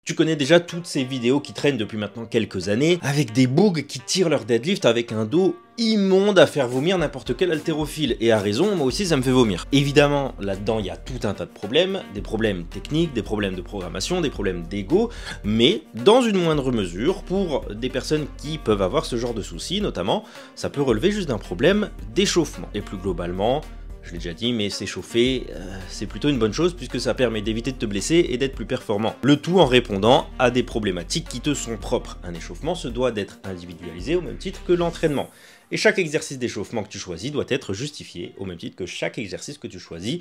Tu connais déjà toutes ces vidéos qui traînent depuis maintenant quelques années, avec des bougs qui tirent leur deadlift avec un dos immonde à faire vomir n'importe quel haltérophile. Et à raison, moi aussi ça me fait vomir. Évidemment, là-dedans il y a tout un tas de problèmes, des problèmes techniques, des problèmes de programmation, des problèmes d'ego, mais dans une moindre mesure, pour des personnes qui peuvent avoir ce genre de soucis, notamment, ça peut relever juste d'un problème d'échauffement. Et plus globalement, je l'ai déjà dit, mais s'échauffer, c'est plutôt une bonne chose puisque ça permet d'éviter de te blesser et d'être plus performant. Le tout en répondant à des problématiques qui te sont propres. Un échauffement se doit d'être individualisé au même titre que l'entraînement. Et chaque exercice d'échauffement que tu choisis doit être justifié au même titre que chaque exercice que tu choisis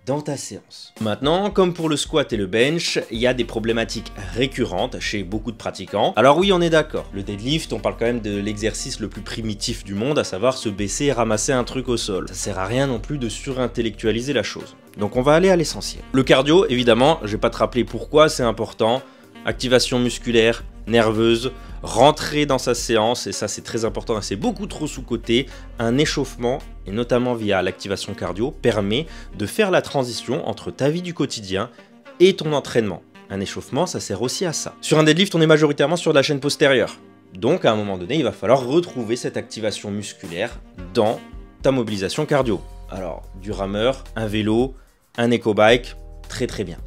dans ta séance. Maintenant, comme pour le squat et le bench, il y a des problématiques récurrentes chez beaucoup de pratiquants. Alors oui, on est d'accord, le deadlift, on parle quand même de l'exercice le plus primitif du monde, à savoir se baisser et ramasser un truc au sol. Ça sert à rien non plus de surintellectualiser la chose. Donc on va aller à l'essentiel. Le cardio, évidemment, je vais pas te rappeler pourquoi c'est important. Activation musculaire, nerveuse, rentrer dans sa séance, et ça c'est très important et c'est beaucoup trop sous-coté, un échauffement, et notamment via l'activation cardio, permet de faire la transition entre ta vie du quotidien et ton entraînement. Un échauffement, ça sert aussi à ça. Sur un deadlift, on est majoritairement sur de la chaîne postérieure. Donc à un moment donné, il va falloir retrouver cette activation musculaire dans ta mobilisation cardio. Alors, du rameur, un vélo, un éco-bike, très bien.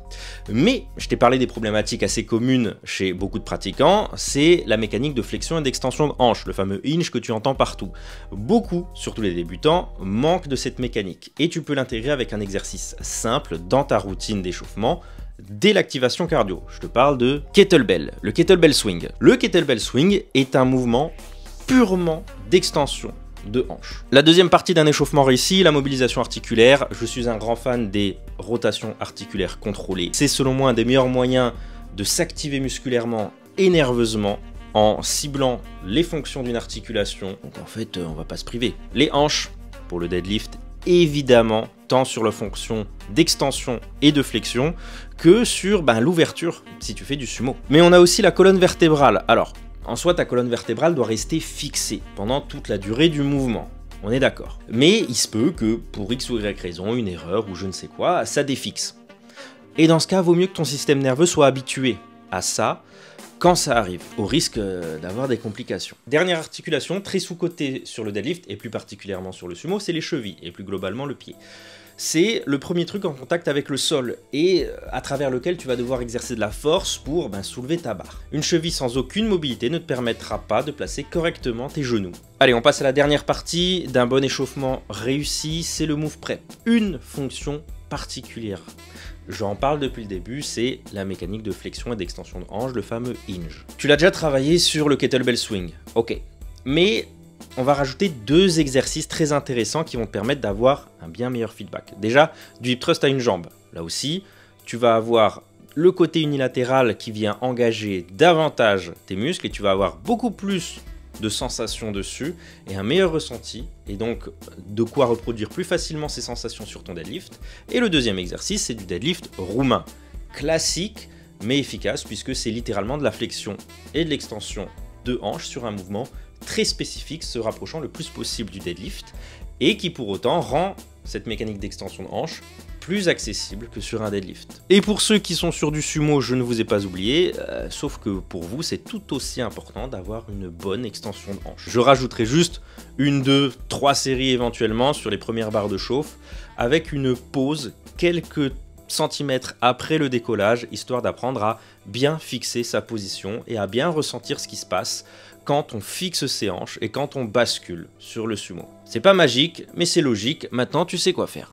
Mais je t'ai parlé des problématiques assez communes chez beaucoup de pratiquants, c'est la mécanique de flexion et d'extension de hanche, le fameux hinge que tu entends partout. Beaucoup, surtout les débutants, manquent de cette mécanique et tu peux l'intégrer avec un exercice simple dans ta routine d'échauffement dès l'activation cardio. Je te parle de kettlebell, le kettlebell swing. Le kettlebell swing est un mouvement purement d'extension de hanche. La deuxième partie d'un échauffement réussi, la mobilisation articulaire. Je suis un grand fan des rotations articulaires contrôlées. C'est selon moi un des meilleurs moyens de s'activer musculairement et nerveusement en ciblant les fonctions d'une articulation. Donc en fait, on va pas se priver. Les hanches pour le deadlift, évidemment, tant sur la fonction d'extension et de flexion que sur l'ouverture si tu fais du sumo. Mais on a aussi la colonne vertébrale. Alors, en soi, ta colonne vertébrale doit rester fixée pendant toute la durée du mouvement. On est d'accord. Mais il se peut que, pour X ou Y raison, une erreur ou je ne sais quoi, ça défixe. Et dans ce cas, vaut mieux que ton système nerveux soit habitué à ça quand ça arrive, au risque d'avoir des complications. Dernière articulation, très sous-cotée sur le deadlift, et plus particulièrement sur le sumo, c'est les chevilles, et plus globalement le pied. C'est le premier truc en contact avec le sol et à travers lequel tu vas devoir exercer de la force pour soulever ta barre. Une cheville sans aucune mobilité ne te permettra pas de placer correctement tes genoux. Allez, on passe à la dernière partie d'un bon échauffement réussi, c'est le move prep. Une fonction particulière. J'en parle depuis le début, c'est la mécanique de flexion et d'extension de hanche, le fameux hinge. Tu l'as déjà travaillé sur le kettlebell swing, ok. Mais on va rajouter deux exercices très intéressants qui vont te permettre d'avoir un bien meilleur feedback. Déjà, du hip thrust à une jambe. Là aussi, tu vas avoir le côté unilatéral qui vient engager davantage tes muscles et tu vas avoir beaucoup plus de sensations dessus et un meilleur ressenti et donc de quoi reproduire plus facilement ces sensations sur ton deadlift. Et le deuxième exercice, c'est du deadlift roumain. Classique mais efficace puisque c'est littéralement de la flexion et de l'extension de hanche sur un mouvement très spécifique se rapprochant le plus possible du deadlift et qui pour autant rend cette mécanique d'extension de hanche plus accessible que sur un deadlift. Et pour ceux qui sont sur du sumo, je ne vous ai pas oublié, sauf que pour vous c'est tout aussi important d'avoir une bonne extension de hanche. Je rajouterai juste une, deux, trois séries éventuellement sur les premières barres de chauffe avec une pause quelques centimètres après le décollage, histoire d'apprendre à bien fixer sa position et à bien ressentir ce qui se passe quand on fixe ses hanches et quand on bascule sur le sumo. C'est pas magique, mais c'est logique, maintenant tu sais quoi faire.